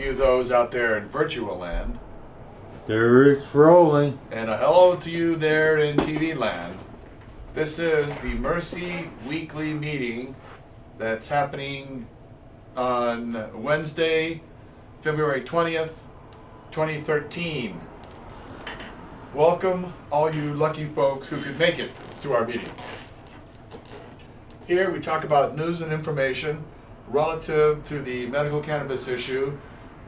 You those out there in virtual land, There it's rolling. and a hello to you there in TV land. This is the Mercy Weekly Meeting that's happening on Wednesday, February 20th, 2013. Welcome all you lucky folks who could make it to our meeting. Here we talk about news and information relative to the medical cannabis issue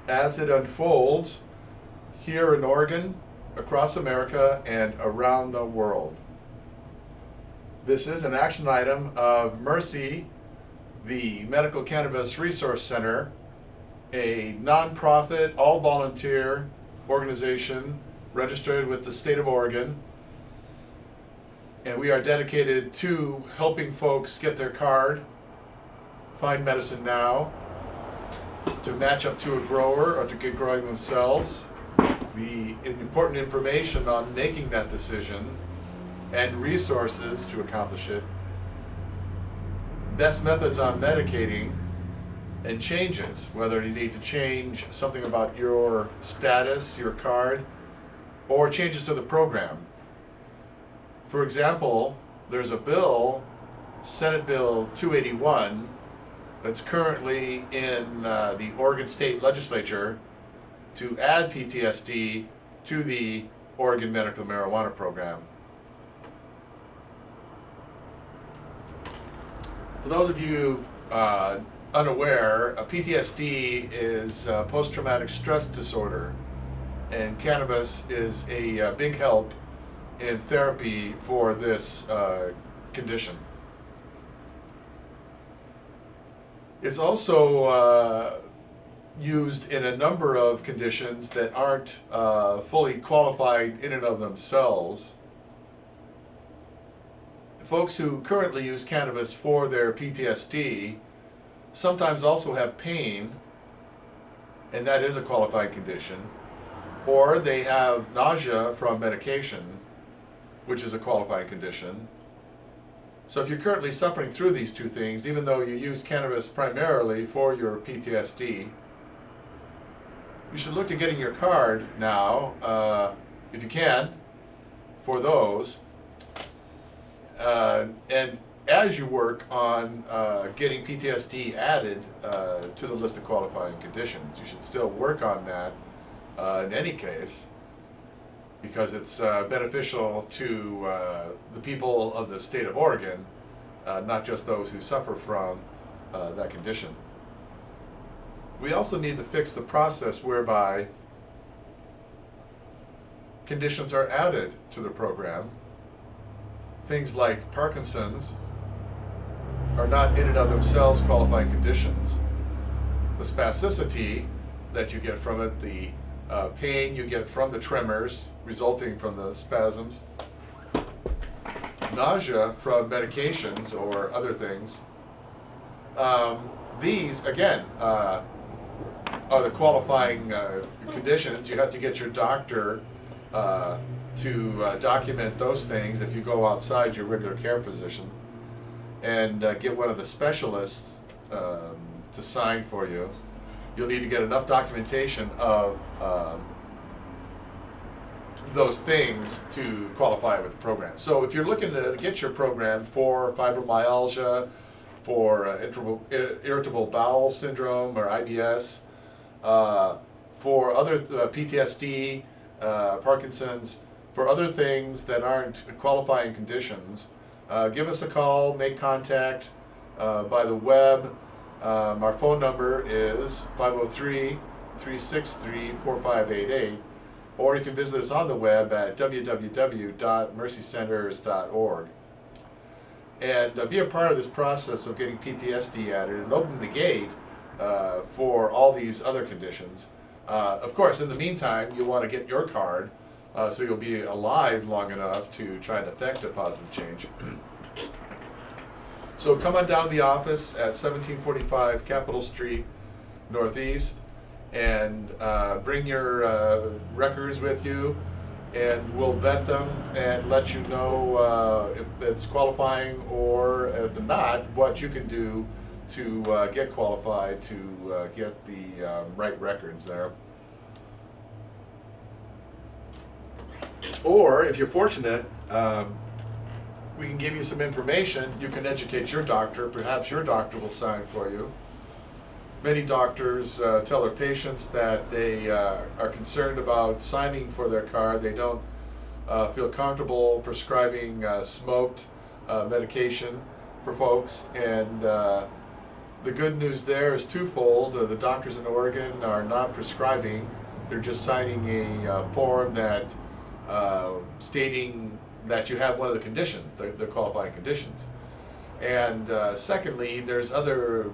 as it unfolds here in Oregon, across America, and around the world. This is an action item of Mercy, the Medical Cannabis Resource Center, a nonprofit, all-volunteer organization registered with the state of Oregon. And we are dedicated to helping folks get their card, find medicine now, to match up to a grower or to get growing themselves, the important information on making that decision, and resources to accomplish it, best methods on medicating, and changes, whether you need to change something about your status, your card, or changes to the program. For example, there's a bill, Senate Bill 281, that's currently in the Oregon State Legislature to add PTSD to the Oregon Medical Marijuana Program. For those of you unaware, PTSD is post-traumatic stress disorder, and cannabis is a big help in therapy for this condition. It's also used in a number of conditions that aren't fully qualified in and of themselves. Folks who currently use cannabis for their PTSD sometimes also have pain, and that is a qualified condition, or they have nausea from medication, which is a qualified condition. So if you're currently suffering through these two things, even though you use cannabis primarily for your PTSD, you should look to getting your card now, if you can, for those. And as you work on getting PTSD added to the list of qualifying conditions, you should still work on that in any case, because it's beneficial to the people of the state of Oregon, not just those who suffer from that condition. We also need to fix the process whereby conditions are added to the program. Things like Parkinson's are not in and of themselves qualifying conditions. The spasticity that you get from it, the pain you get from the tremors resulting from the spasms, nausea from medications or other things, these, again, are the qualifying conditions. You have to get your doctor to document those things if you go outside your regular care physician, and get one of the specialists to sign for you. You'll need to get enough documentation of those things to qualify with the program. So if you're looking to get your program for fibromyalgia, for irritable bowel syndrome or IBS, for other PTSD, Parkinson's, for other things that aren't qualifying conditions, give us a call, make contact by the web. Our phone number is 503-363-4588, or you can visit us on the web at www.mercycenters.org. And be a part of this process of getting PTSD added and open the gate for all these other conditions. Of course, in the meantime, you want to get your card so you'll be alive long enough to try and effect a positive change. So come on down to the office at 1745 Capitol Street Northeast, and bring your records with you, and we'll vet them and let you know if it's qualifying, or if not, what you can do to get qualified, to get the right records there. Or if you're fortunate, we can give you some information. You can educate your doctor. Perhaps your doctor will sign for you. Many doctors tell their patients that they are concerned about signing for their card. They don't feel comfortable prescribing smoked medication for folks. And the good news there is twofold. The doctors in Oregon are not prescribing. They're just signing a form that stating that you have one of the conditions, the qualifying conditions. And secondly, there's other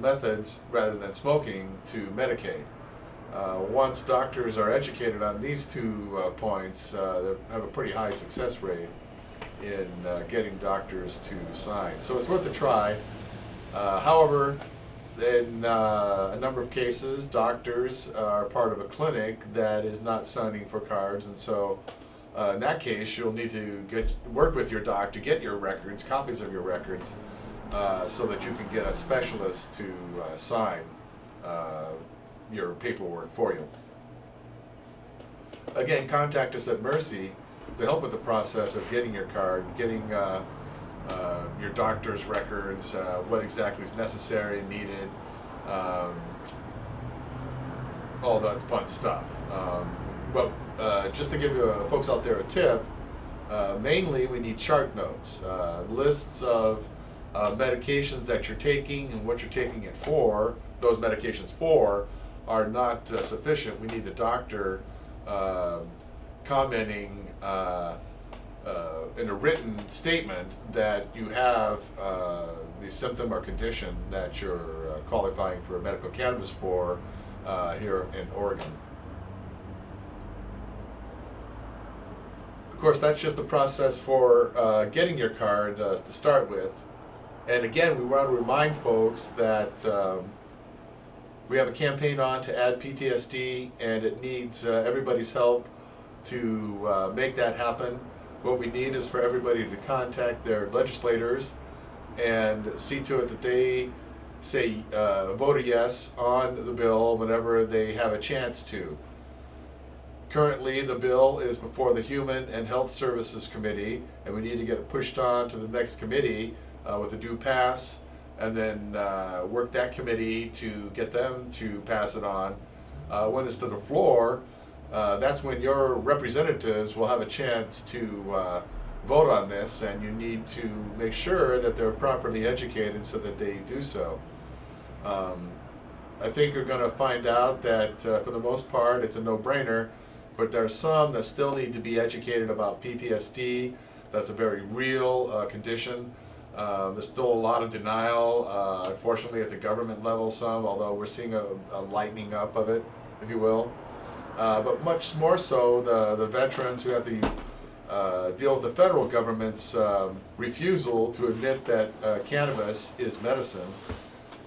methods rather than smoking to medicate. Once doctors are educated on these 2 points, they have a pretty high success rate in getting doctors to sign. So it's worth a try. However, in a number of cases, doctors are part of a clinic that is not signing for cards, and so in that case, you'll need to work with your doc to get your records, copies of your records, so that you can get a specialist to sign your paperwork for you. Again, contact us at Mercy to help with the process of getting your card, getting your doctor's records, what exactly is necessary and needed, all that fun stuff. But just to give you folks out there a tip, mainly we need chart notes, lists of medications that you're taking and what you're taking it for. Those medications for are not sufficient. We need the doctor commenting in a written statement that you have the symptom or condition that you're qualifying for medical cannabis for here in Oregon. Of course, that's just the process for getting your card to start with. And again, we want to remind folks that we have a campaign on to add PTSD, and it needs everybody's help to make that happen. What we need is for everybody to contact their legislators and see to it that they say vote a yes on the bill whenever they have a chance to. Currently, the bill is before the Human and Health Services Committee, and we need to get it pushed on to the next committee with a due pass, and then work that committee to get them to pass it on. When it's to the floor, that's when your representatives will have a chance to vote on this, and you need to make sure that they're properly educated so that they do so. I think you're going to find out that for the most part it's a no-brainer, but there are some that still need to be educated about PTSD. That's a very real condition. There's still a lot of denial, unfortunately at the government level some, although we're seeing a lightening up of it, if you will. But much more so the veterans who have to deal with the federal government's refusal to admit that cannabis is medicine.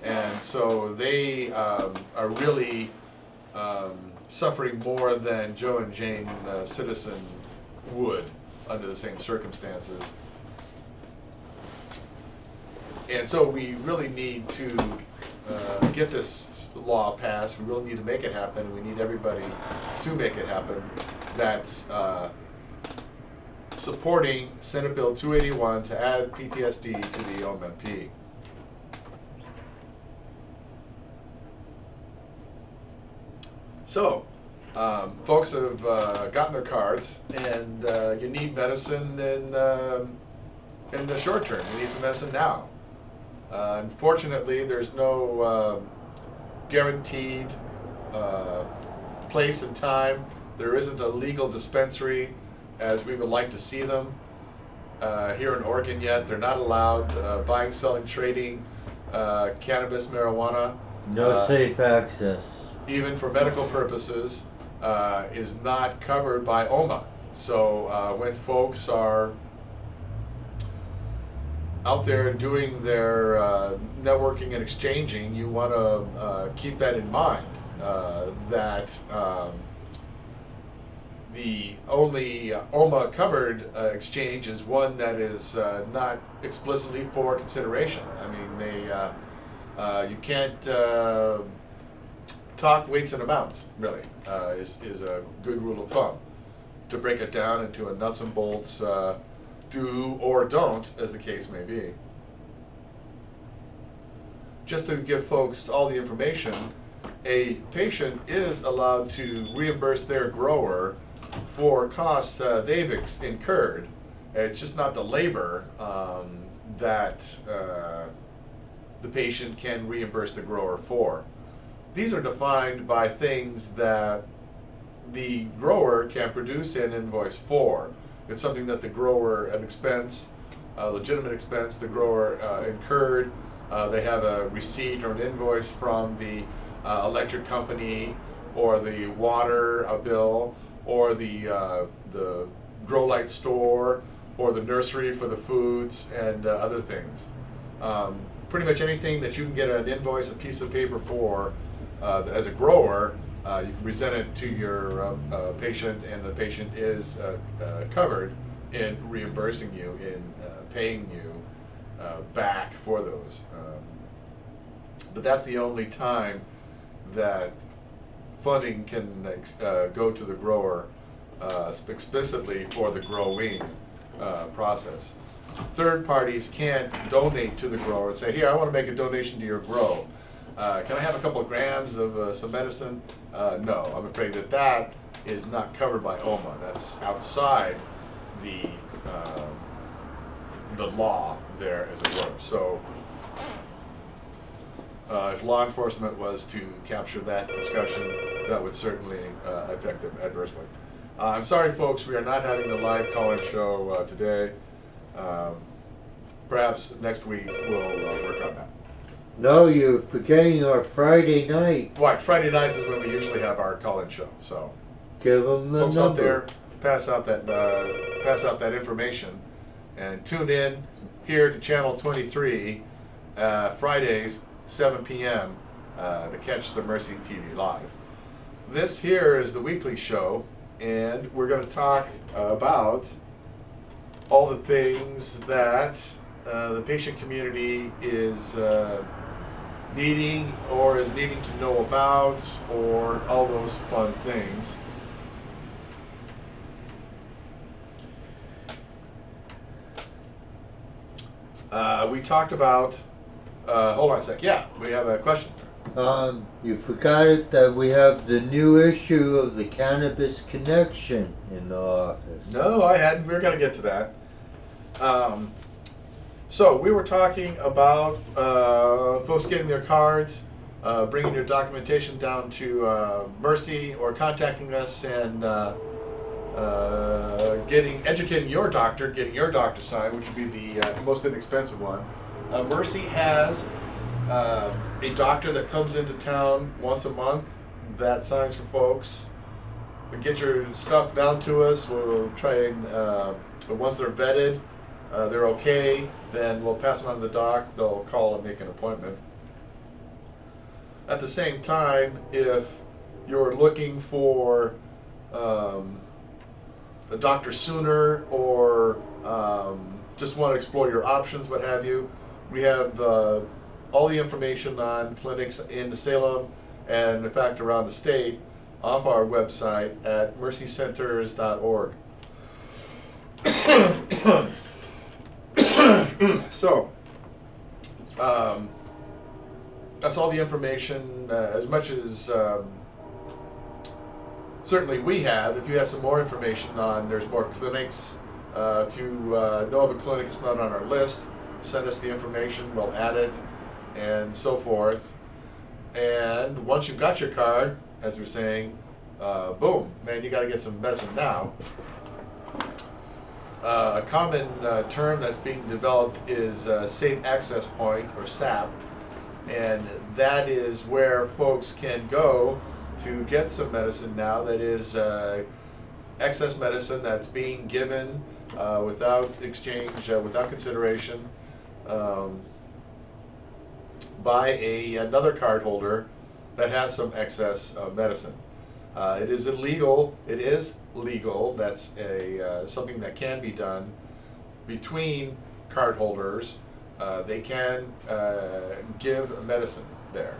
And so they are really suffering more than Joe and Jane citizen would under the same circumstances. And so we really need to get this law passed. We really need to make it happen. We need everybody to make it happen. That's supporting Senate Bill 281 to add PTSD to the OMMP. So, folks have gotten their cards, and you need medicine in the short term. You need some medicine now. Unfortunately, there's no guaranteed place and time. There isn't a legal dispensary as we would like to see them here in Oregon yet. They're not allowed buying, selling, trading cannabis, marijuana. No safe access. Even for medical purposes, is not covered by OMA. So when folks are out there doing their networking and exchanging, you want to keep that in mind, that the only OMA covered exchange is one that is not explicitly for consideration. I mean, You can't talk weights and amounts, really, is a good rule of thumb. To break it down into a nuts and bolts do or don't, as the case may be. Just to give folks all the information, a patient is allowed to reimburse their grower for costs they've incurred. It's just not the labor that the patient can reimburse the grower for. These are defined by things that the grower can produce an invoice for. It's something that the grower, an expense, a legitimate expense the grower incurred. They have a receipt or an invoice from the electric company, or the water bill, or the grow light store, or the nursery for the foods and other things. Pretty much anything that you can get an invoice, a piece of paper for, as a grower, you can present it to your patient, and the patient is covered in reimbursing you, in paying you back for those. But that's the only time that funding can go to the grower explicitly for the growing process. Third parties can't donate to the grower and say, here, I want to make a donation to your grow. Can I have a couple of grams of some medicine? No, I'm afraid that is not covered by OMA. That's outside the law there, as it were. So if law enforcement was to capture that discussion, that would certainly affect them adversely. I'm sorry, folks, we are not having the live call-in show today. Perhaps next week we'll work on that. No, you're forgetting our Friday night. Right, Friday nights is when we usually have our call-in show. So Give them the folks number. out there, pass out that information, and tune in here to Channel 23 Fridays 7 p.m. To catch the Mercy TV Live. This here is the weekly show, and we're going to talk about all the things that the patient community is needing to know about, or all those fun things. We talked about, hold on a sec, yeah, we have a question. You forgot it that we have the new issue of the Cannabis Connection in the office. No, I hadn't, we were going to get to that. So we were talking about folks getting their cards, bringing your documentation down to Mercy, or contacting us and educating your doctor, getting your doctor signed, which would be the most inexpensive one. Mercy has a doctor that comes into town once a month that signs for folks. Get your stuff down to us. We'll try and once they're vetted, they're okay, then we'll pass them on to the doc. They'll call and make an appointment. At the same time, if you're looking for a doctor sooner, or just want to explore your options, what have you, we have all the information on clinics in Salem and, in fact, around the state off our website at mercycenters.org. So, that's all the information, as much as certainly we have. If you have some more information on, there's more clinics. If you know of a clinic that's not on our list, send us the information, we'll add it, and so forth. And once you've got your card, as we're saying, boom, man, you got to get some medicine now. A common term that's being developed is Safe Access Point, or SAP, and that is where folks can go to get some medicine now that is excess medicine that's being given without exchange, without consideration, by another card holder that has some excess medicine. It is illegal. It is legal. That's something that can be done between card holders they can give medicine there.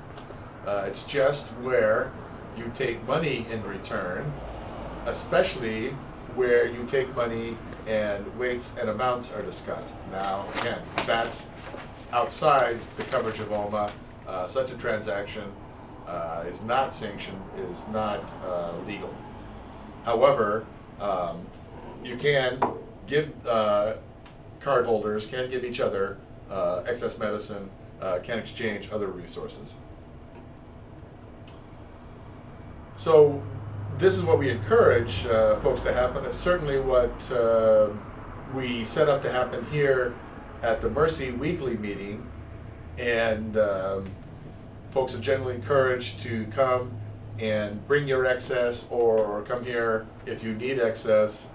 It's just where you take money in return, especially where you take money and weights and amounts are discussed. Now, again, that's outside the coverage of OMA. Such a transaction is not sanctioned, is not legal. However, you can give cardholders can give each other excess medicine, can exchange other resources. So this is what we encourage folks to happen. It's certainly what we set up to happen here at the Mercy weekly meeting, and folks are generally encouraged to come and bring your excess, or come here if you need excess.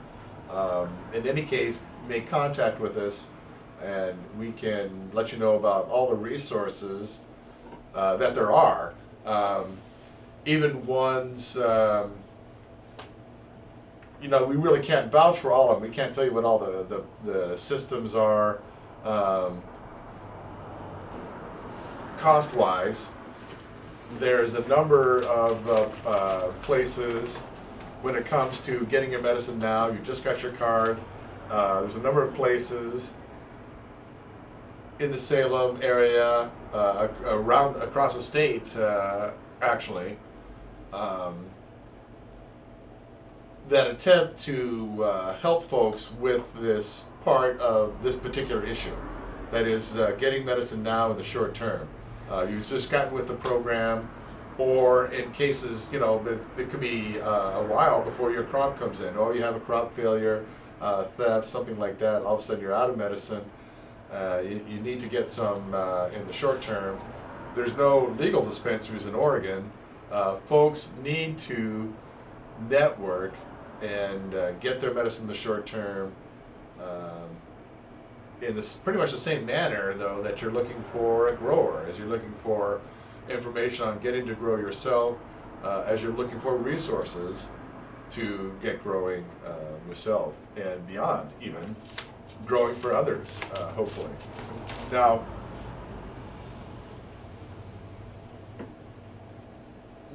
In any case, make contact with us and we can let you know about all the resources that there are. Even ones, you know, we really can't vouch for all of them. We can't tell you what all the systems are cost-wise. There's a number of places when it comes to getting your medicine now. You just got your card. There's a number of places in the Salem area, across the state, actually, that attempt to help folks with this part of this particular issue. That is getting medicine now in the short term. You've just gotten with the program, or in cases, you know, it could be a while before your crop comes in, or you have a crop failure, theft, something like that. All of a sudden you're out of medicine. You need to get some in the short term. There's no legal dispensaries in Oregon. Folks need to network and get their medicine in the short term in this pretty much the same manner, though, that you're looking for a grower, as you're looking for information on getting to grow yourself, as you're looking for resources to get growing yourself and beyond, even growing for others, hopefully. Now,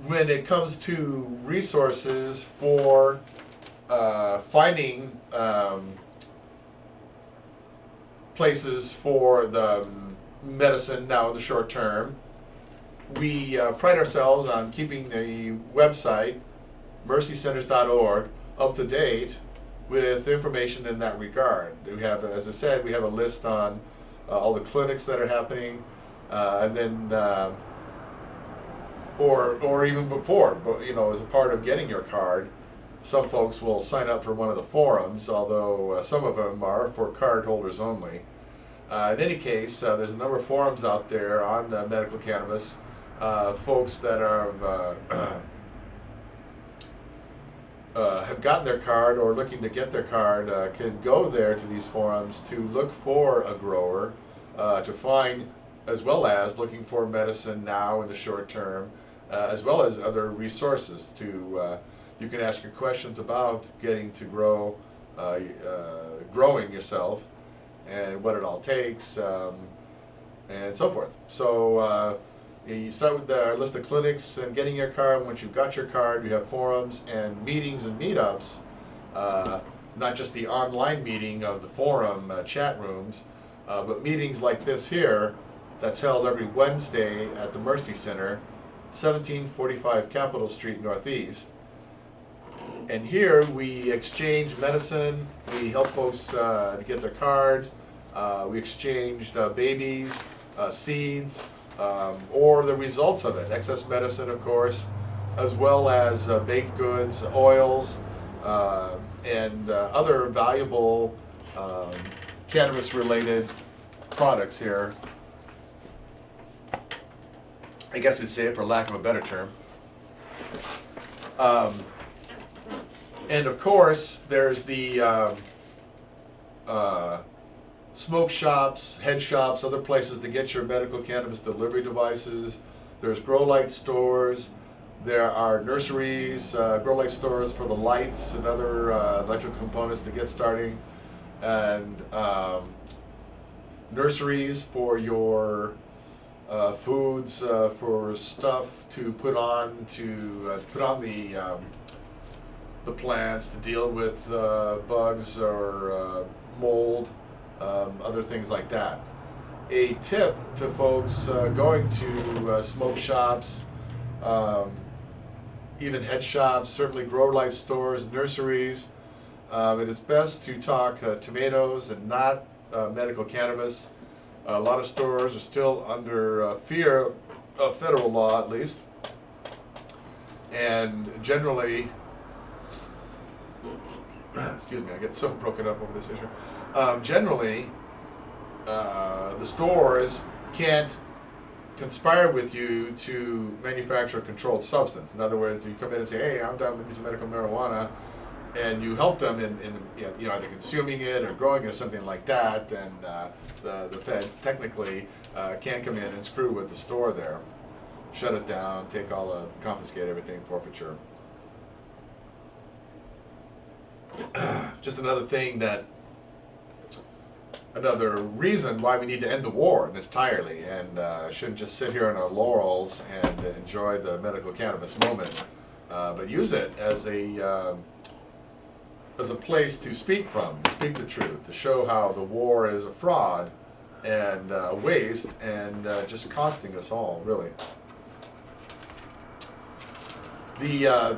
when it comes to resources for finding places for the medicine now in the short term, we pride ourselves on keeping the website, mercycenters.org, up to date with information in that regard. We have, as I said, we have a list on all the clinics that are happening, and then, or even before, but, you know, as a part of getting your card, some folks will sign up for one of the forums, although some of them are for card holders only. In any case, there's a number of forums out there on medical cannabis. Folks that are have gotten their card or looking to get their card can go there to these forums to look for a grower, to find, as well as looking for medicine now in the short term, as well as other resources to you can ask your questions about getting to grow, growing yourself, and what it all takes, and so forth. So you start with the list of clinics and getting your card. Once you've got your card, you have forums and meetings and meetups, not just the online meeting of the forum chat rooms, but meetings like this here that's held every Wednesday at the Mercy Center, 1745 Capitol Street Northeast. And here we exchange medicine, we help folks to get their cards, we exchange babies, seeds, or the results of it, excess medicine of course, as well as baked goods, oils, and other valuable cannabis related products here. I guess we'd say it for lack of a better term. And of course, there's the smoke shops, head shops, other places to get your medical cannabis delivery devices. There's grow light stores. There are nurseries, grow light stores for the lights and other electrical components to get starting. And nurseries for your foods, for stuff to put on the plants to deal with bugs or mold, other things like that. A tip to folks going to smoke shops, even head shops, certainly grower light stores, nurseries. It is best to talk tomatoes and not medical cannabis. A lot of stores are still under fear of federal law, at least, and generally, excuse me, I get so broken up over this issue. Generally, the stores can't conspire with you to manufacture a controlled substance. In other words, you come in and say, "Hey, I'm done with this medical marijuana," and you help them in either consuming it or growing it or something like that, then the feds technically can come in and screw with the store there, shut it down, confiscate everything, forfeiture. Just another reason why we need to end the war entirely, and shouldn't just sit here on our laurels and enjoy the medical cannabis moment, but use it as a place to speak from, to speak the truth, to show how the war is a fraud and a waste and just costing us all, really. The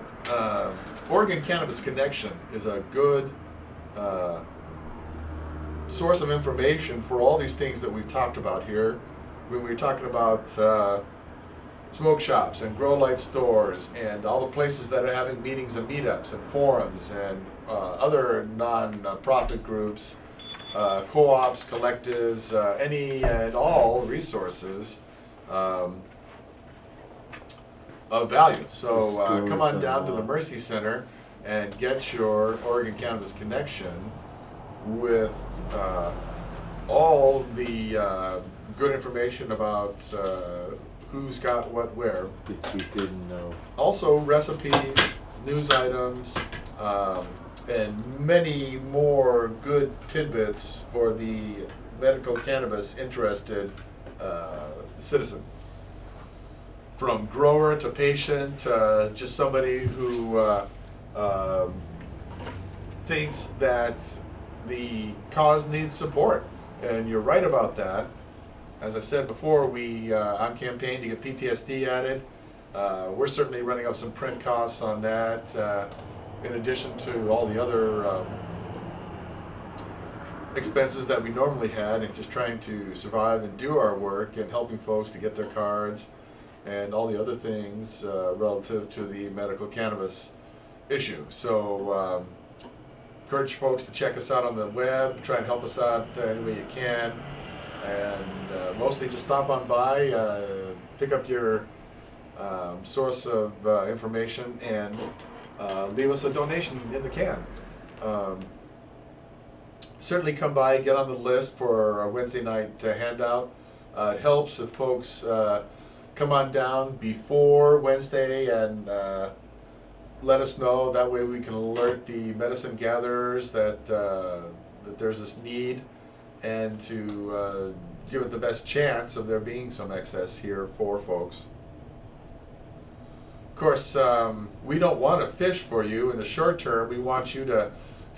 Oregon Cannabis Connection is a good source of information for all these things that we've talked about here. When we were talking about smoke shops and grow light stores and all the places that are having meetings and meetups and forums and other non-profit groups, co-ops, collectives, any and all resources of value. So come on down to the Mercy Center and get your Oregon Cannabis Connection with all the good information about who's got what where. If you didn't know. Also recipes, news items, and many more good tidbits for the medical cannabis interested citizen. From grower to patient, just somebody who thinks that the cause needs support. And you're right about that. As I said before, I'm campaigning to get PTSD added. We're certainly running up some print costs on that, in addition to all the other expenses that we normally had, and just trying to survive and do our work and helping folks to get their cards and all the other things relative to the medical cannabis issue. So encourage folks to check us out on the web, try and help us out any way you can, and mostly just stop on by, pick up your source of information, and leave us a donation in the can. Certainly come by, get on the list for our Wednesday night handout. It helps if folks come on down before Wednesday and let us know. That way we can alert the medicine gatherers that there's this need, and to give it the best chance of there being some excess here for folks. Of course, we don't want to fish for you in the short term. We want you to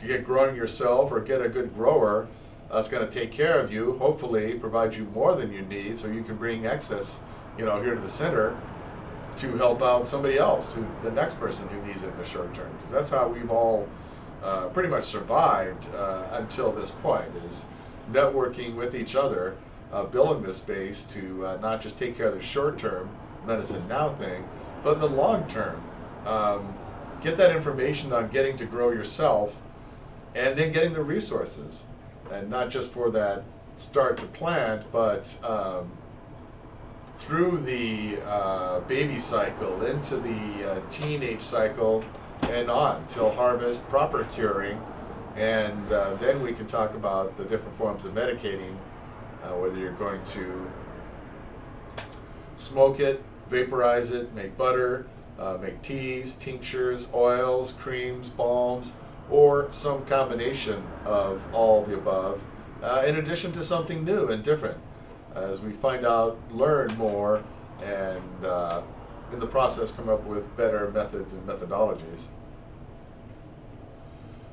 get growing yourself, or get a good grower that's going to take care of you, hopefully provide you more than you need, so you can bring excess, here to the center to help out somebody else, the next person who needs it in the short term. Because that's how we've all pretty much survived until this point, is networking with each other, building this base to not just take care of the short-term medicine now thing, but in the long term. Get that information on getting to grow yourself, and then getting the resources, and not just for that start to plant, but through the baby cycle, into the teenage cycle, and on till harvest, proper curing, and then we can talk about the different forms of medicating, whether you're going to smoke it, vaporize it, make butter, make teas, tinctures, oils, creams, balms, or some combination of all the above, in addition to something new and different, as we find out, learn more, and in the process come up with better methods and methodologies.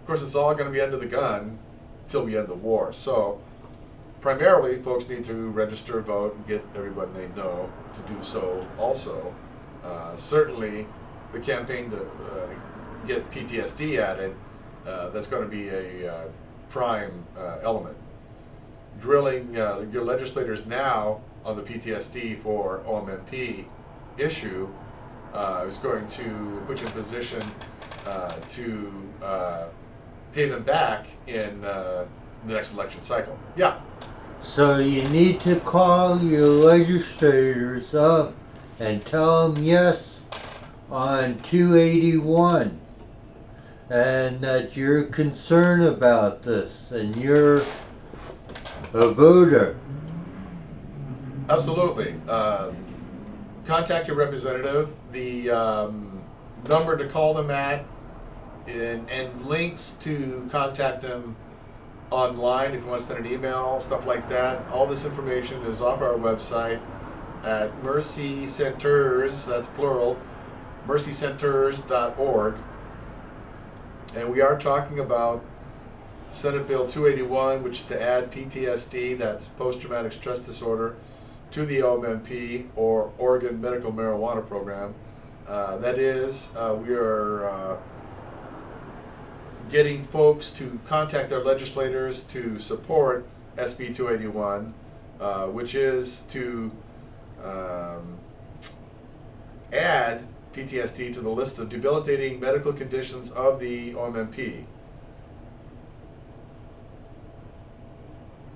Of course, it's all going to be under the gun till we end the war. So primarily, folks need to register, vote, and get everyone they know to do so also. Certainly, the campaign to get PTSD added, that's going to be a prime element. Drilling your legislators now on the PTSD for OMMP issue is going to put you in position to pay them back in the next election cycle. Yeah. So you need to call your legislators up and tell them yes on 281 and that you're concerned about this and you're a voter. Absolutely. Contact your representative. The number to call them at and links to contact them online if you want to send an email, stuff like that. All this information is off our website at Mercy Centers, that's plural, mercycenters.org. And we are talking about Senate Bill 281, which is to add PTSD, that's post-traumatic stress disorder, to the OMMP, or Oregon Medical Marijuana Program. That is, we are getting folks to contact their legislators to support SB 281, which is to add PTSD to the list of debilitating medical conditions of the OMMP.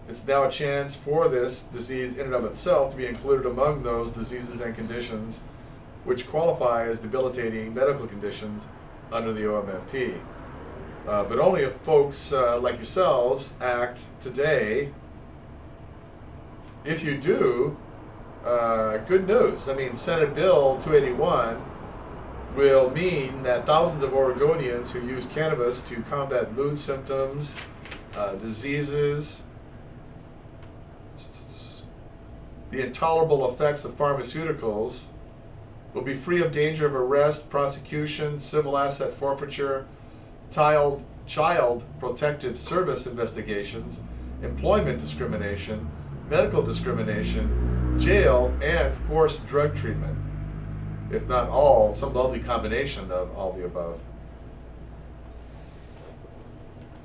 It's now a chance for this disease in and of itself to be included among those diseases and conditions which qualify as debilitating medical conditions under the OMMP. But only if folks like yourselves act today. If you do, good news. I mean, Senate Bill 281 will mean that thousands of Oregonians who use cannabis to combat mood symptoms, diseases, the intolerable effects of pharmaceuticals will be free of danger of arrest, prosecution, civil asset forfeiture, child protective service investigations, employment discrimination, medical discrimination, jail, and forced drug treatment. If not all, some lovely combination of all the above.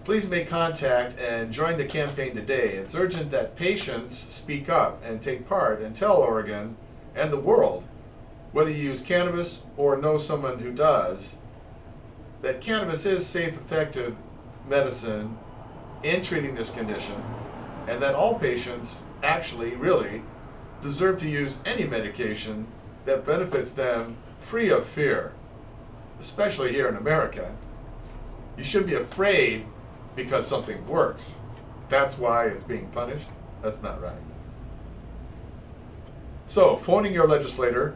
Please make contact and join the campaign today. It's urgent that patients speak up and take part and tell Oregon and the world, whether you use cannabis or know someone who does, that cannabis is safe, effective medicine in treating this condition, and that all patients actually really deserve to use any medication that benefits them free of fear, especially here in America. You shouldn't be afraid because something works. That's why it's being punished. That's not right. So, phoning your legislator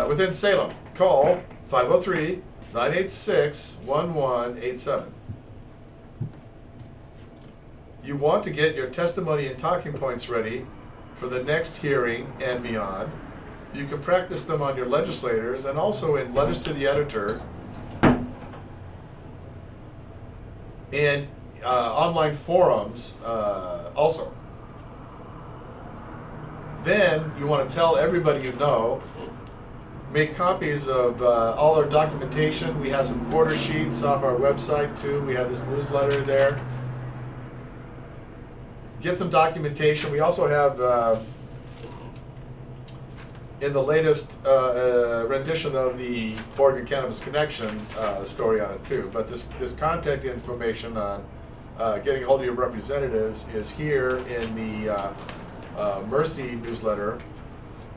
within Salem, call 503-986-1187. You want to get your testimony and talking points ready for the next hearing and beyond. You can practice them on your legislators and also in letters to the editor and online forums also. Then you want to tell everybody you know. Make copies of all our documentation. We have some quarter sheets off our website too. We have this newsletter there. Get some documentation. We also have in the latest rendition of the Oregon Cannabis Connection story on it too. But this contact information on getting a hold of your representatives is here in the Mercy newsletter,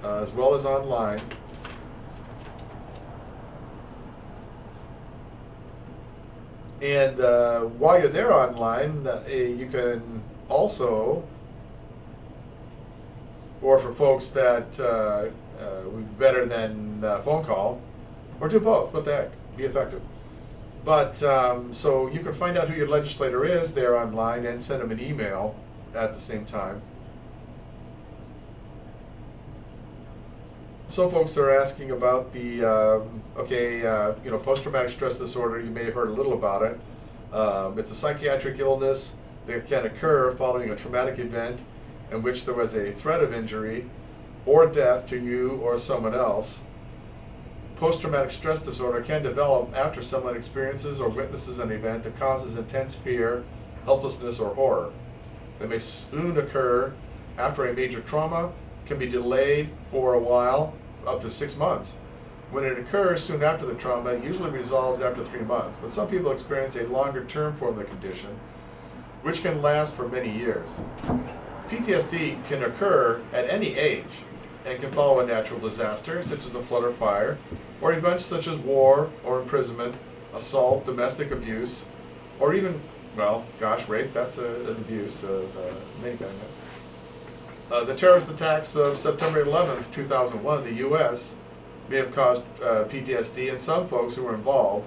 as well as online. And while you're there online, you can also, or for folks that would be better than phone call, or do both. What the heck? Be effective. But, so you can find out who your legislator is there online and send them an email at the same time. Some folks are asking about the, post-traumatic stress disorder. You may have heard a little about it. It's a psychiatric illness that can occur following a traumatic event in which there was a threat of injury or death to you or someone else. Post-traumatic stress disorder can develop after someone experiences or witnesses an event that causes intense fear, helplessness, or horror. It may soon occur after a major trauma, can be delayed for a while, up to 6 months. When it occurs soon after the trauma, it usually resolves after 3 months, but some people experience a longer term form of the condition, which can last for many years. PTSD can occur at any age and can follow a natural disaster, such as a flood or fire, or events such as war or imprisonment, assault, domestic abuse, or even, rape, that's an abuse of any kind. The terrorist attacks of September 11th, 2001 in the U.S. may have caused PTSD in some folks who were involved,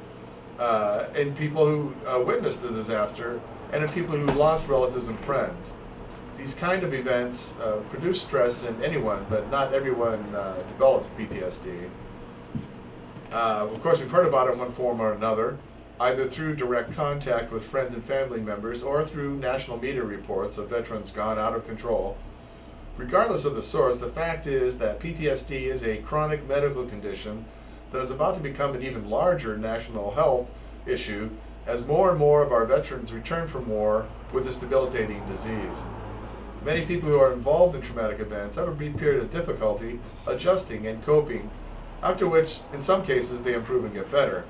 in people who witnessed the disaster, and in people who lost relatives and friends. These kind of events produce stress in anyone, but not everyone develops PTSD. Of course, we've heard about it in one form or another, either through direct contact with friends and family members or through national media reports of veterans gone out of control. Regardless of the source, the fact is that PTSD is a chronic medical condition that is about to become an even larger national health issue as more and more of our veterans return from war with this debilitating disease. Many people who are involved in traumatic events have a brief period of difficulty adjusting and coping, after which, in some cases, they improve and get better.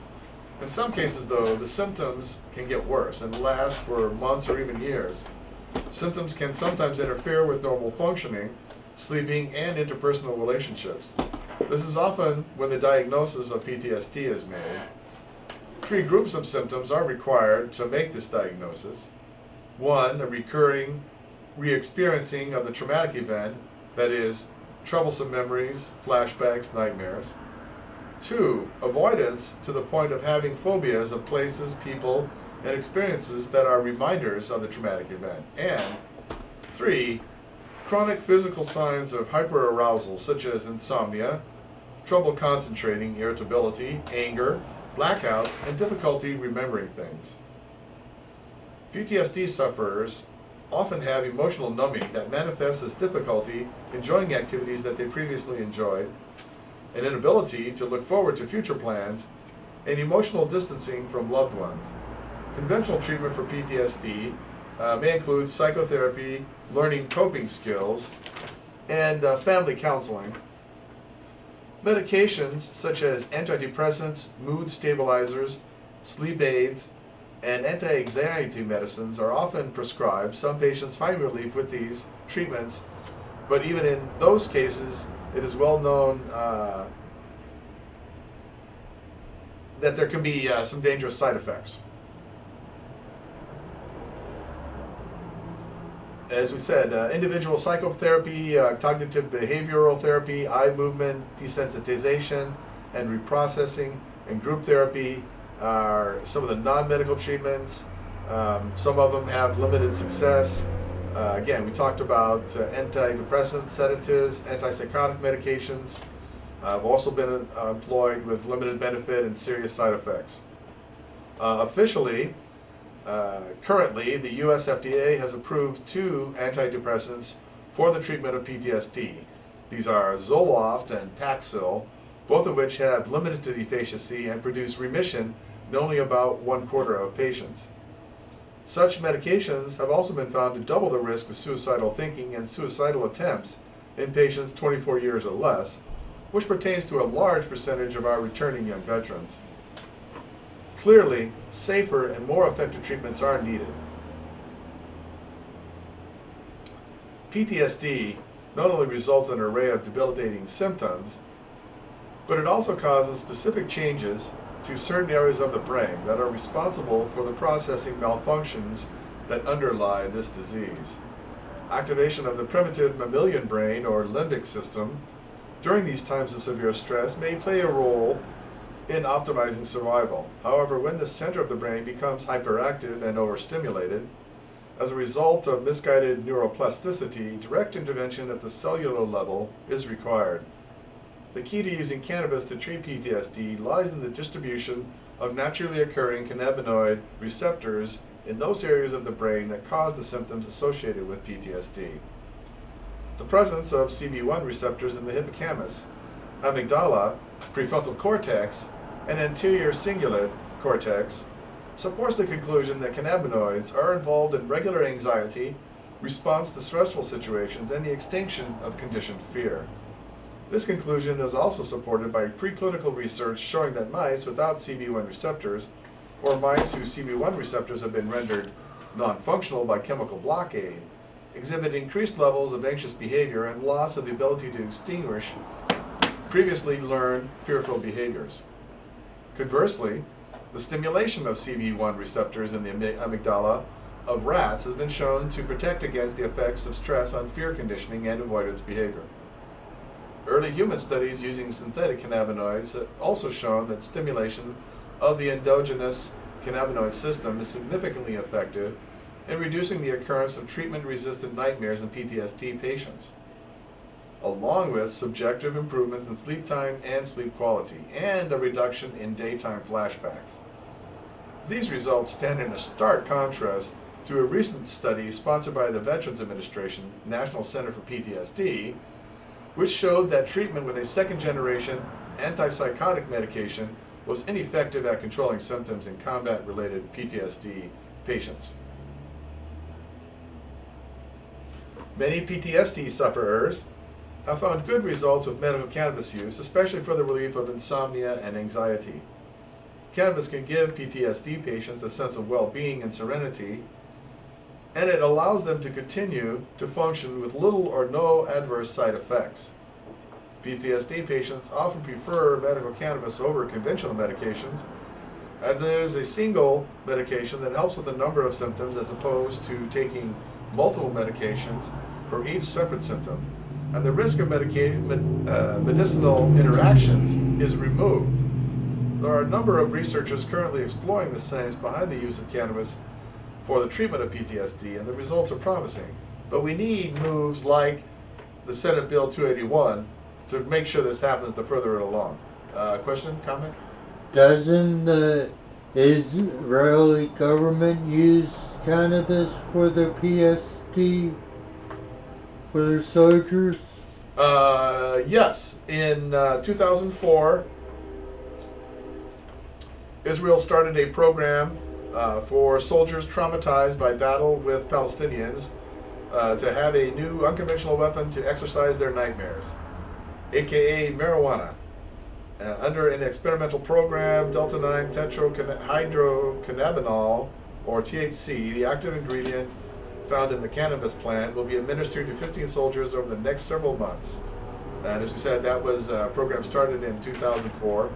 In some cases, though, the symptoms can get worse and last for months or even years. Symptoms can sometimes interfere with normal functioning, sleeping, and interpersonal relationships. This is often when the diagnosis of PTSD is made. 3 groups of symptoms are required to make this diagnosis. 1, a recurring re-experiencing of the traumatic event, that is, troublesome memories, flashbacks, nightmares. 2, avoidance to the point of having phobias of places, people, and experiences that are reminders of the traumatic event. And 3, chronic physical signs of hyperarousal such as insomnia, trouble concentrating, irritability, anger, blackouts, and difficulty remembering things. PTSD sufferers often have emotional numbing that manifests as difficulty enjoying activities that they previously enjoyed, an inability to look forward to future plans, and emotional distancing from loved ones. Conventional treatment for PTSD may include psychotherapy, learning coping skills, and family counseling. Medications such as antidepressants, mood stabilizers, sleep aids, and anti-anxiety medicines are often prescribed. Some patients find relief with these treatments, but even in those cases, it is well known that there can be some dangerous side effects. As we said, individual psychotherapy, cognitive behavioral therapy, eye movement desensitization and reprocessing, and group therapy are some of the non-medical treatments. Some of them have limited success. Again, we talked about antidepressants, sedatives, antipsychotic medications. Have also been employed with limited benefit and serious side effects. Officially, currently, the US FDA has approved 2 antidepressants for the treatment of PTSD. These are Zoloft and Paxil, both of which have limited efficacy and produce remission in only about 1/4 of patients. Such medications have also been found to double the risk of suicidal thinking and suicidal attempts in patients 24 years or less, which pertains to a large percentage of our returning young veterans. Clearly, safer and more effective treatments are needed. PTSD not only results in an array of debilitating symptoms, but it also causes specific changes to certain areas of the brain that are responsible for the processing malfunctions that underlie this disease. Activation of the primitive mammalian brain or limbic system during these times of severe stress may play a role in optimizing survival. However, when the center of the brain becomes hyperactive and overstimulated, as a result of misguided neuroplasticity, direct intervention at the cellular level is required. The key to using cannabis to treat PTSD lies in the distribution of naturally occurring cannabinoid receptors in those areas of the brain that cause the symptoms associated with PTSD. The presence of CB1 receptors in the hippocampus, amygdala, prefrontal cortex, and anterior cingulate cortex supports the conclusion that cannabinoids are involved in regular anxiety, response to stressful situations, and the extinction of conditioned fear. This conclusion is also supported by preclinical research showing that mice without CB1 receptors, or mice whose CB1 receptors have been rendered non-functional by chemical blockade, exhibit increased levels of anxious behavior and loss of the ability to extinguish previously learned fearful behaviors. Conversely, the stimulation of CB1 receptors in the amygdala of rats has been shown to protect against the effects of stress on fear conditioning and avoidance behavior. Early human studies using synthetic cannabinoids have also shown that stimulation of the endogenous cannabinoid system is significantly effective in reducing the occurrence of treatment-resistant nightmares in PTSD patients, along with subjective improvements in sleep time and sleep quality, and a reduction in daytime flashbacks. These results stand in a stark contrast to a recent study sponsored by the Veterans Administration National Center for PTSD, which showed that treatment with a second-generation antipsychotic medication was ineffective at controlling symptoms in combat-related PTSD patients. Many PTSD sufferers have found good results with medical cannabis use, especially for the relief of insomnia and anxiety. Cannabis can give PTSD patients a sense of well-being and serenity, and it allows them to continue to function with little or no adverse side effects. PTSD patients often prefer medical cannabis over conventional medications, as it is a single medication that helps with a number of symptoms as opposed to taking multiple medications for each separate symptom. And the risk of medicinal interactions is removed. There are a number of researchers currently exploring the science behind the use of cannabis for the treatment of PTSD, and the results are promising. But we need moves like the Senate Bill 281 to make sure this happens to further it along. Question, comment? Doesn't the Israeli government use cannabis for their PSD, for their soldiers? Yes. In 2004, Israel started a program for soldiers traumatized by battle with Palestinians to have a new unconventional weapon to exercise their nightmares, aka marijuana. Under an experimental program, Delta-9 tetrahydrocannabinol, or THC, the active ingredient found in the cannabis plant, will be administered to 15 soldiers over the next several months. And as we said, that was a program started in 2004.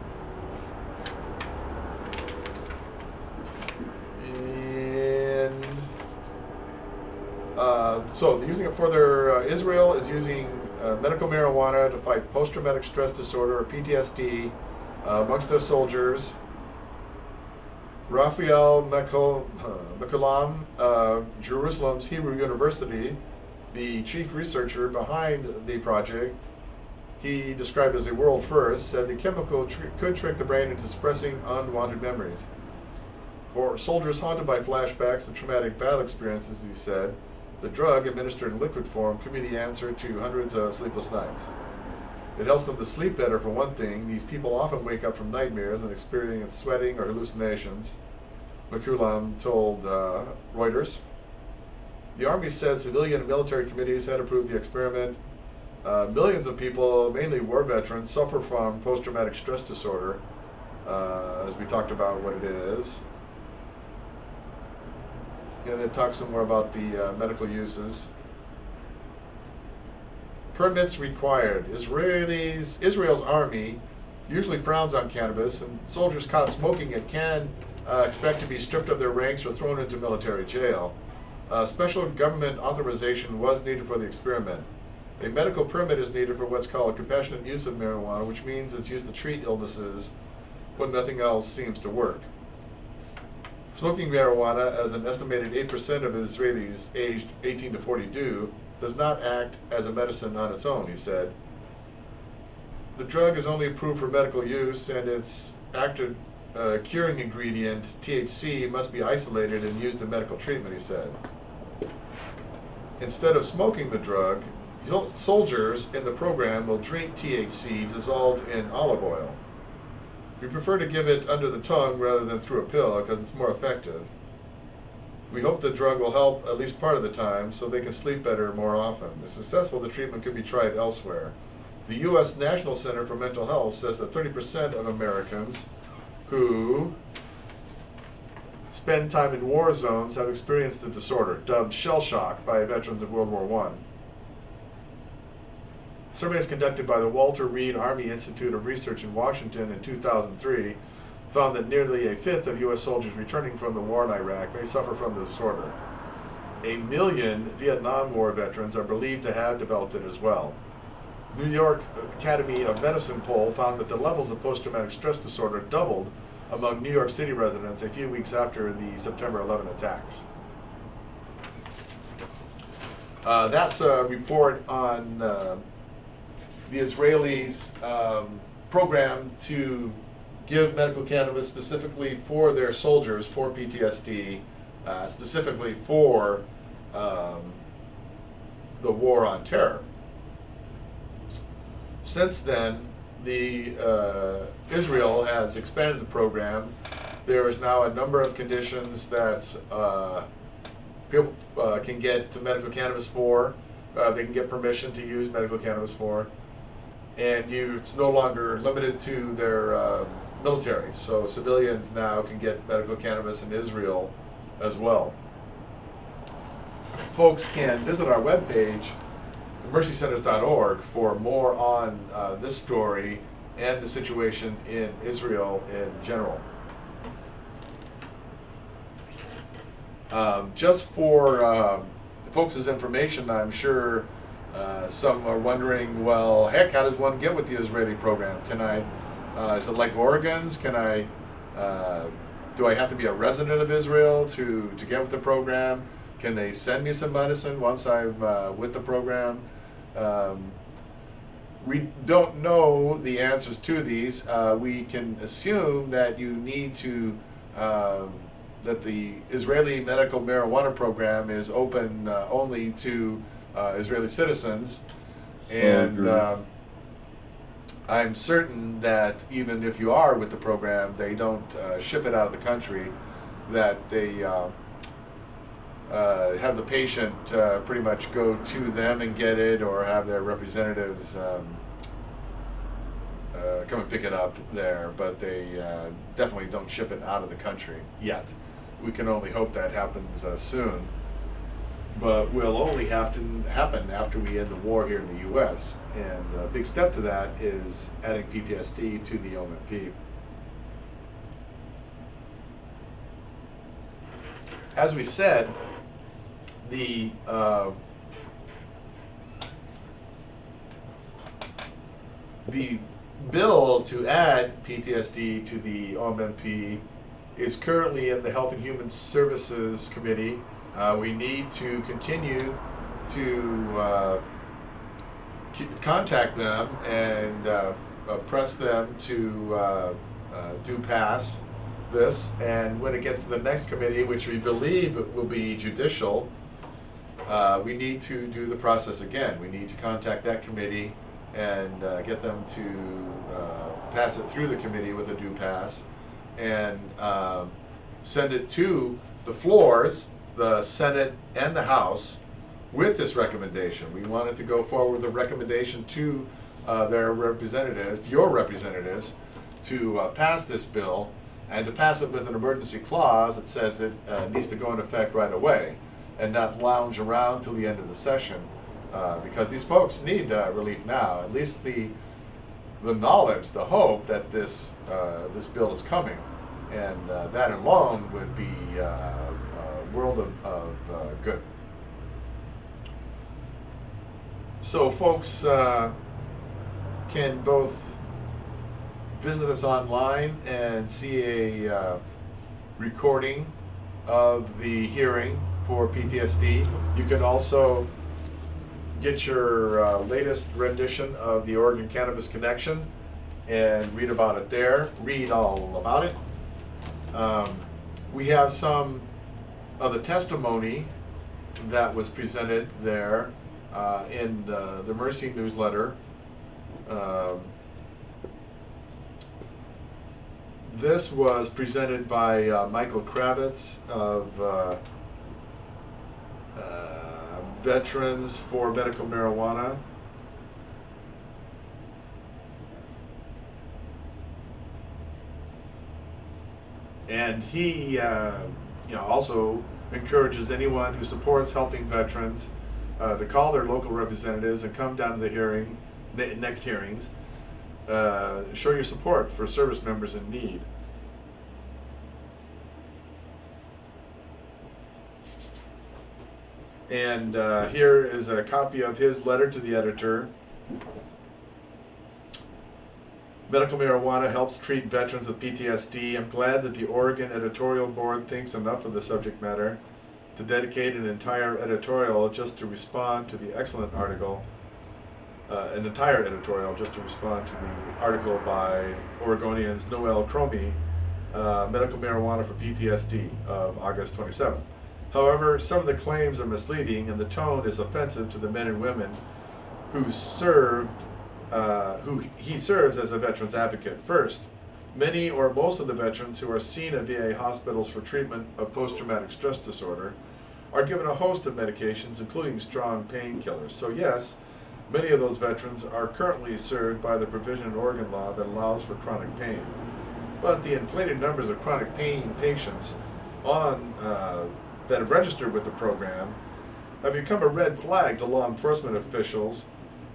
And so they're using it for their, Israel is using medical marijuana to fight post-traumatic stress disorder, or PTSD, amongst their soldiers. Raphael Mekulam, Jerusalem's Hebrew University, the chief researcher behind the project, he described as a world first, said the chemical could trick the brain into suppressing unwanted memories. For soldiers haunted by flashbacks and traumatic battle experiences, he said, the drug administered in liquid form could be the answer to hundreds of sleepless nights. It helps them to sleep better, for one thing. These people often wake up from nightmares and experience sweating or hallucinations, McCullough told Reuters. The Army said civilian and military committees had approved the experiment. Millions of people, mainly war veterans, suffer from post-traumatic stress disorder, as we talked about what it is. And then talk some more about the medical uses. Permits required. Israel's army usually frowns on cannabis, and soldiers caught smoking it can expect to be stripped of their ranks or thrown into military jail. Special government authorization was needed for the experiment. A medical permit is needed for what's called compassionate use of marijuana, which means it's used to treat illnesses when nothing else seems to work. Smoking marijuana, as an estimated 8% of Israelis aged 18 to 42, does not act as a medicine on its own, he said. The drug is only approved for medical use, and its active curing ingredient, THC, must be isolated and used in medical treatment, he said. Instead of smoking the drug, soldiers in the program will drink THC dissolved in olive oil. We prefer to give it under the tongue rather than through a pill because it's more effective. We hope the drug will help at least part of the time so they can sleep better more often. If successful, the treatment could be tried elsewhere. The U.S. National Center for Mental Health says that 30% of Americans who spend time in war zones have experienced the disorder, dubbed shell shock by veterans of World War I. Surveys conducted by the Walter Reed Army Institute of Research in Washington in 2003 found that nearly a fifth of U.S. soldiers returning from the war in Iraq may suffer from the disorder. 1 million Vietnam War veterans are believed to have developed it as well. New York Academy of Medicine poll found that the levels of post-traumatic stress disorder doubled among New York City residents a few weeks after the September 11 attacks. That's a report on the Israelis' program to give medical cannabis specifically for their soldiers for PTSD, specifically for the war on terror. Since then, Israel has expanded the program. There is now a number of conditions that people can get medical cannabis for. They can get permission to use medical cannabis for. And it's no longer limited to their military. So civilians now can get medical cannabis in Israel as well. Folks can visit our webpage, mercycenters.org, for more on this story and the situation in Israel in general. Just for folks' information, I'm sure some are wondering, well, heck, how does one get with the Israeli program? Can I, is it like Oregon's? Can I, do I have to be a resident of Israel to get with the program? Can they send me some medicine once I'm with the program? We don't know the answers to these. We can assume that you need to, that the Israeli medical marijuana program is open only to Israeli citizens, and I'm certain that even if you are with the program, they don't ship it out of the country, that they have the patient pretty much go to them and get it, or have their representatives come and pick it up there, but they definitely don't ship it out of the country yet. We can only hope that happens soon. But will only have to happen after we end the war here in the U.S. And a big step to that is adding PTSD to the OMP. As we said, the bill to add PTSD to the OMP is currently in the Health and Human Services Committee. We need to continue to contact them and press them to do pass this. And when it gets to the next committee, which we believe will be judicial, we need to do the process again. We need to contact that committee and get them to pass it through the committee with a due pass, and send it to the floors, the Senate and the House, with this recommendation. We wanted to go forward with a recommendation to their representatives, your representatives, to pass this bill, and to pass it with an emergency clause that says it needs to go into effect right away and not lounge around till the end of the session, because these folks need relief now. At least the knowledge, the hope that this bill is coming, and that alone would be a world of good. So folks can both visit us online and see a recording of the hearing for PTSD. You can also get your latest rendition of the Oregon Cannabis Connection and read about it there. Read all about it. We have some of the testimony that was presented there in the Mercy newsletter. This was presented by Michael Kravitz of Veterans for Medical Marijuana. And he also encourages anyone who supports helping veterans to call their local representatives and come down to the next hearings. Show your support for service members in need. And here is a copy of his letter to the editor. Medical marijuana helps treat veterans with PTSD. I'm glad that the Oregon editorial board thinks enough of the subject matter to dedicate an entire editorial just to respond to the excellent article. An entire editorial just to respond to the article by Oregonians Noel Cromie, Medical Marijuana for PTSD, of August 27th. However, some of the claims are misleading and the tone is offensive to the men and women who he serves as a veterans advocate. First, many or most of the veterans who are seen at VA hospitals for treatment of post-traumatic stress disorder are given a host of medications, including strong painkillers. So yes, many of those veterans are currently served by the provision in Oregon law that allows for chronic pain. But the inflated numbers of chronic pain patients that have registered with the program have become a red flag to law enforcement officials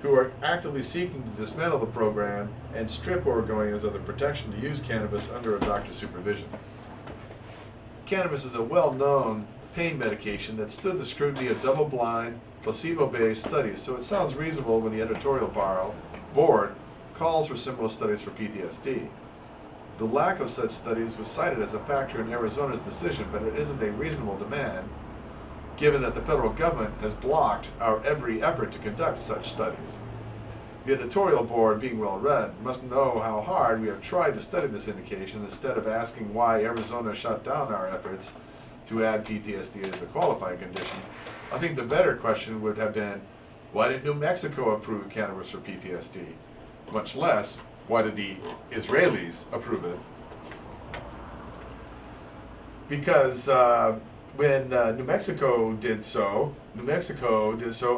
who are actively seeking to dismantle the program and strip Oregonians of the protection to use cannabis under a doctor's supervision. Cannabis is a well-known pain medication that stood the scrutiny of double-blind, placebo-based studies, so it sounds reasonable when the editorial board calls for similar studies for PTSD. The lack of such studies was cited as a factor in Arizona's decision, but it isn't a reasonable demand, given that the federal government has blocked our every effort to conduct such studies. The editorial board, being well-read, must know how hard we have tried to study this indication instead of asking why Arizona shut down our efforts to add PTSD as a qualifying condition. I think the better question would have been, why did New Mexico approve cannabis for PTSD? Much less, why did the Israelis approve it? Because when New Mexico did so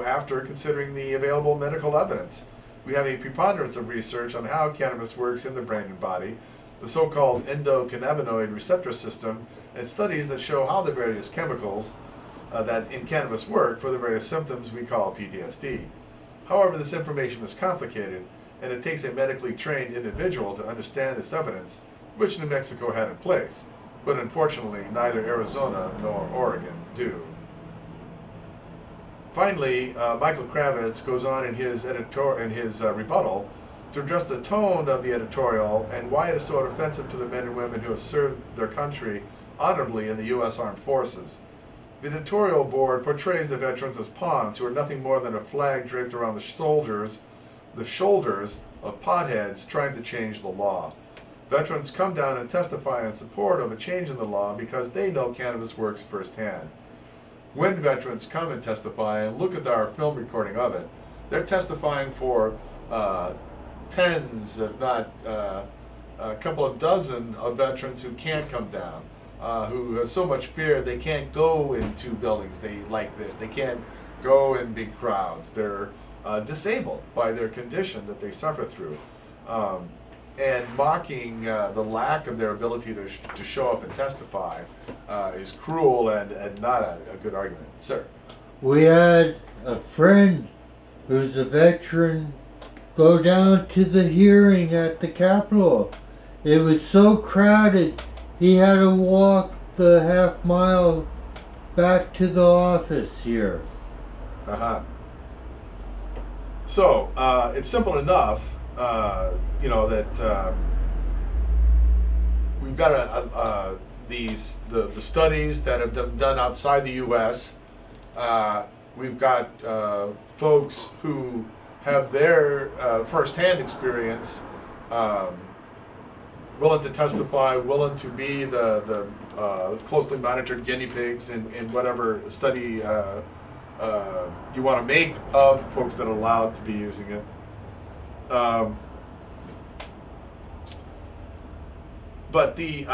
after considering the available medical evidence. We have a preponderance of research on how cannabis works in the brain and body, the so-called endocannabinoid receptor system, and studies that show how the various chemicals that in cannabis work for the various symptoms we call PTSD. However, this information is complicated, and it takes a medically trained individual to understand this evidence, which New Mexico had in place, but unfortunately neither Arizona nor Oregon do. Finally, Michael Kravitz goes on in his rebuttal to address the tone of the editorial and why it is so offensive to the men and women who have served their country honorably in the U.S. Armed Forces. The editorial board portrays the veterans as pawns who are nothing more than a flag draped around the shoulders of potheads trying to change the law. Veterans come down and testify in support of a change in the law because they know cannabis works firsthand. When veterans come and testify and look at our film recording of it, they're testifying for tens, if not a couple of dozen of veterans who can't come down, who have so much fear they can't go into buildings like this. They can't go in big crowds. They're disabled by their condition that they suffer through. And mocking the lack of their ability to show up and testify is cruel and not a good argument. Sir? We had a friend who's a veteran go down to the hearing at the Capitol. It was so crowded he had to walk the half mile back to the office here. Uh-huh. So, it's simple enough, that we've got the studies that have been done outside the U.S. We've got folks who have their firsthand experience, willing to testify, willing to be the closely monitored guinea pigs in whatever study you want to make of folks that are allowed to be using it. But the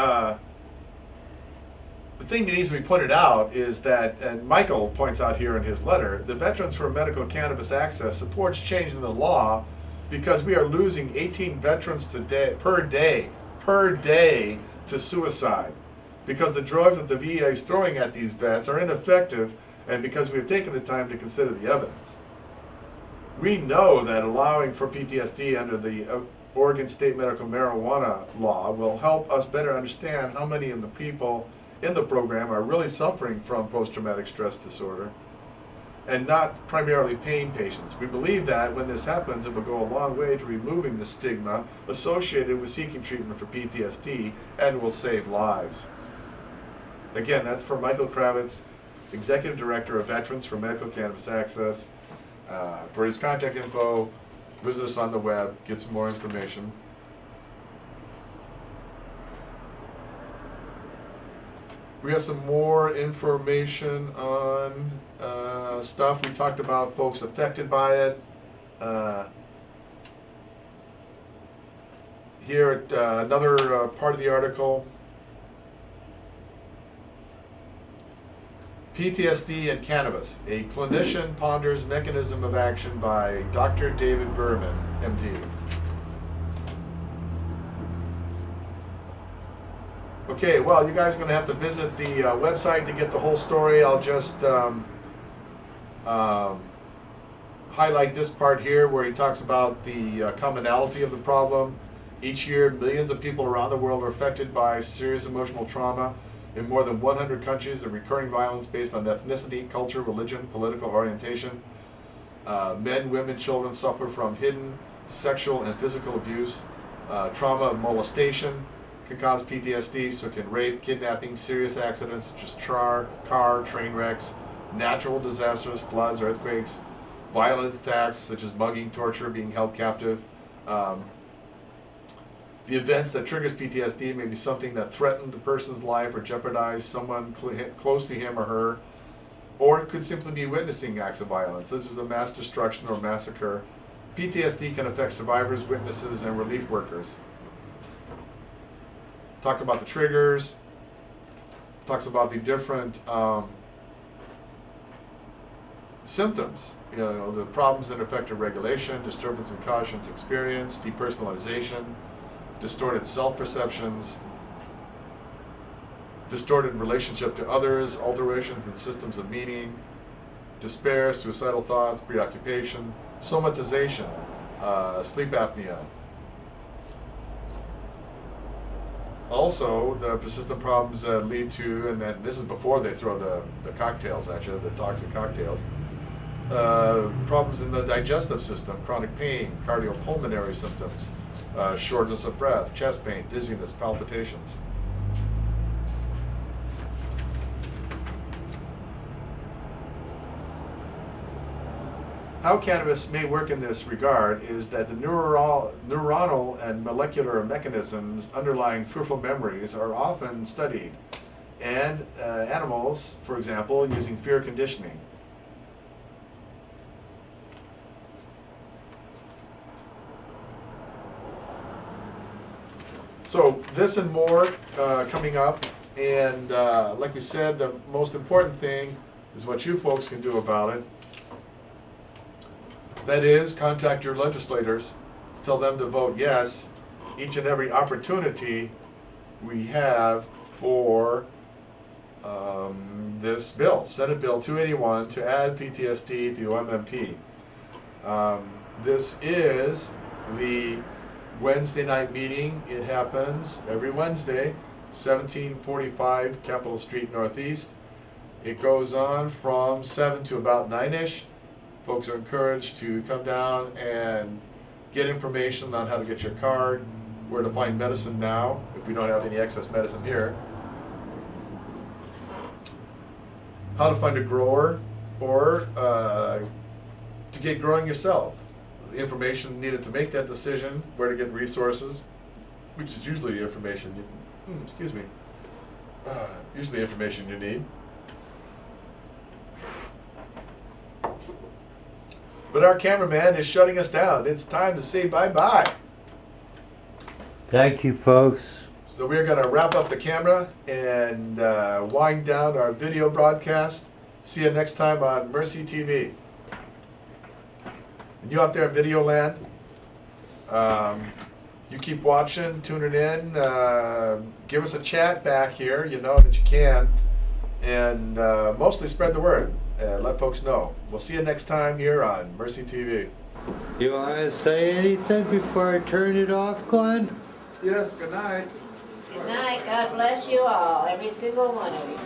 thing that needs to be pointed out is that, and Michael points out here in his letter, the Veterans for Medical Cannabis Access supports changing the law because we are losing 18 veterans per day to suicide, because the drugs that the VA is throwing at these vets are ineffective, and because we have taken the time to consider the evidence. We know that allowing for PTSD under the Oregon State Medical Marijuana Law will help us better understand how many of the people in the program are really suffering from post-traumatic stress disorder and not primarily pain patients. We believe that when this happens, it will go a long way to removing the stigma associated with seeking treatment for PTSD and will save lives. Again, that's from Michael Kravitz, Executive Director of Veterans for Medical Cannabis Access. For his contact info, visit us on the web, get some more information. We have some more information on stuff. We talked about folks affected by it. Here at another part of the article. PTSD and Cannabis, a clinician ponders mechanism of action by Dr. David Berman, MD. Okay, well, you guys are going to have to visit the website to get the whole story. I'll just highlight this part here where he talks about the commonality of the problem. Each year, millions of people around the world are affected by serious emotional trauma. In more than 100 countries, the recurring violence based on ethnicity, culture, religion, political orientation. Men, women, children suffer from hidden sexual and physical abuse. Trauma of molestation can cause PTSD, so can rape, kidnapping, serious accidents such as car, train wrecks, natural disasters, floods, earthquakes, violent attacks such as mugging, torture, being held captive. The events that triggers PTSD may be something that threatened the person's life or jeopardized someone close to him or her, or it could simply be witnessing acts of violence, such as a mass destruction or massacre. PTSD can affect survivors, witnesses, and relief workers. Talked about the triggers, talks about the different symptoms, you know, the problems that affect regulation, disturbance in conscience experience, depersonalization, distorted self-perceptions, distorted relationship to others, alterations in systems of meaning, despair, suicidal thoughts, preoccupation, somatization, sleep apnea. Also, the persistent problems lead to, and then this is before they throw the cocktails at you, the toxic cocktails, problems in the digestive system, chronic pain, cardiopulmonary symptoms, shortness of breath, chest pain, dizziness, palpitations. How cannabis may work in this regard is that the neuronal and molecular mechanisms underlying fearful memories are often studied, and animals, for example, using fear conditioning. So this and more coming up, and like we said, the most important thing is what you folks can do about it. That is, contact your legislators, tell them to vote yes each and every opportunity we have for this bill, Senate Bill 281, to add PTSD to MMP. This is the Wednesday night meeting. It happens every Wednesday, 1745 Capitol Street Northeast. It goes on from 7 to about 9-ish. Folks are encouraged to come down and get information on how to get your card, where to find medicine now, if we don't have any excess medicine here. How to find a grower, or to get growing yourself. The information needed to make that decision, where to get resources, which is usually the information usually information you need. But our cameraman is shutting us down. It's time to say bye-bye. Thank you, folks. So we're going to wrap up the camera and wind down our video broadcast. See you next time on Mercy TV. And you out there in Video Land, you keep watching, tuning in, give us a chat back here, you know that you can, and mostly spread the word and let folks know. We'll see you next time here on Mercy TV. You want to say anything before I turn it off, Glenn? Yes, good night. Good night. God bless you all, every single one of you.